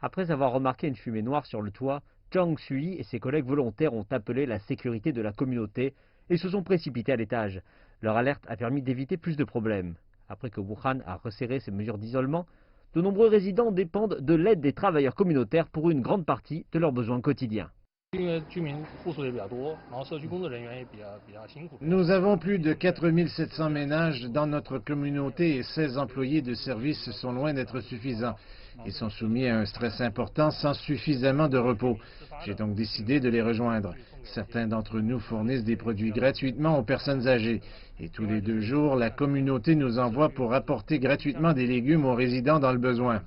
Après avoir remarqué une fumée noire sur le toit, Zhang Sui et ses collègues volontaires ont appelé la sécurité de la communauté et se sont précipités à l'étage. Leur alerte a permis d'éviter plus de problèmes. Après que Wuhan a resserré ses mesures d'isolement, de nombreux résidents dépendent de l'aide des travailleurs communautaires pour une grande partie de leurs besoins quotidiens. Nous avons plus de 4700 ménages dans notre communauté et 16 employés de service sont loin d'être suffisants. Ils sont soumis à un stress important sans suffisamment de repos. J'ai donc décidé de les rejoindre. Certains d'entre nous fournissent des produits gratuitement aux personnes âgées. Et tous les 2 jours, la communauté nous envoie pour apporter gratuitement des légumes aux résidents dans le besoin.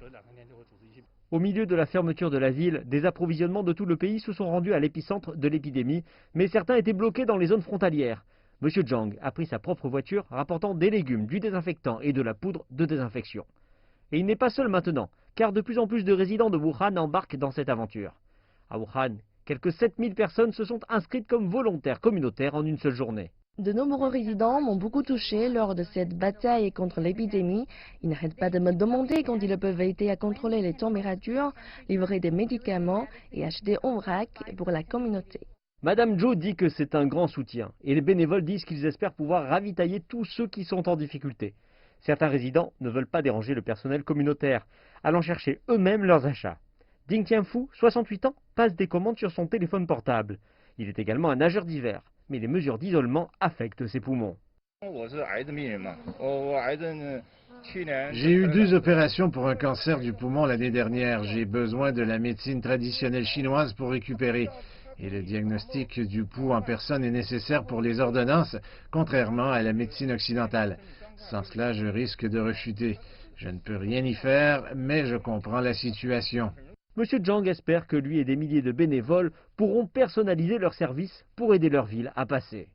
Au milieu de la fermeture de la ville, des approvisionnements de tout le pays se sont rendus à l'épicentre de l'épidémie, mais certains étaient bloqués dans les zones frontalières. Monsieur Zhang a pris sa propre voiture, rapportant des légumes, du désinfectant et de la poudre de désinfection. Et il n'est pas seul maintenant, car de plus en plus de résidents de Wuhan embarquent dans cette aventure. À Wuhan, quelques 7000 personnes se sont inscrites comme volontaires communautaires en une seule journée. De nombreux résidents m'ont beaucoup touché lors de cette bataille contre l'épidémie. Ils n'arrêtent pas de me demander quand ils peuvent aider à contrôler les températures, livrer des médicaments et acheter en vrac pour la communauté. Madame Zhou dit que c'est un grand soutien et les bénévoles disent qu'ils espèrent pouvoir ravitailler tous ceux qui sont en difficulté. Certains résidents ne veulent pas déranger le personnel communautaire, allant chercher eux-mêmes leurs achats. Ding Tianfu, 68 ans, passe des commandes sur son téléphone portable. Il est également un nageur d'hiver, mais les mesures d'isolement affectent ses poumons. J'ai eu 2 opérations pour un cancer du poumon l'année dernière. J'ai besoin de la médecine traditionnelle chinoise pour récupérer. Et le diagnostic du pouls en personne est nécessaire pour les ordonnances, contrairement à la médecine occidentale. Sans cela, je risque de rechuter. Je ne peux rien y faire, mais je comprends la situation. Monsieur Zhang espère que lui et des milliers de bénévoles pourront personnaliser leurs services pour aider leur ville à passer.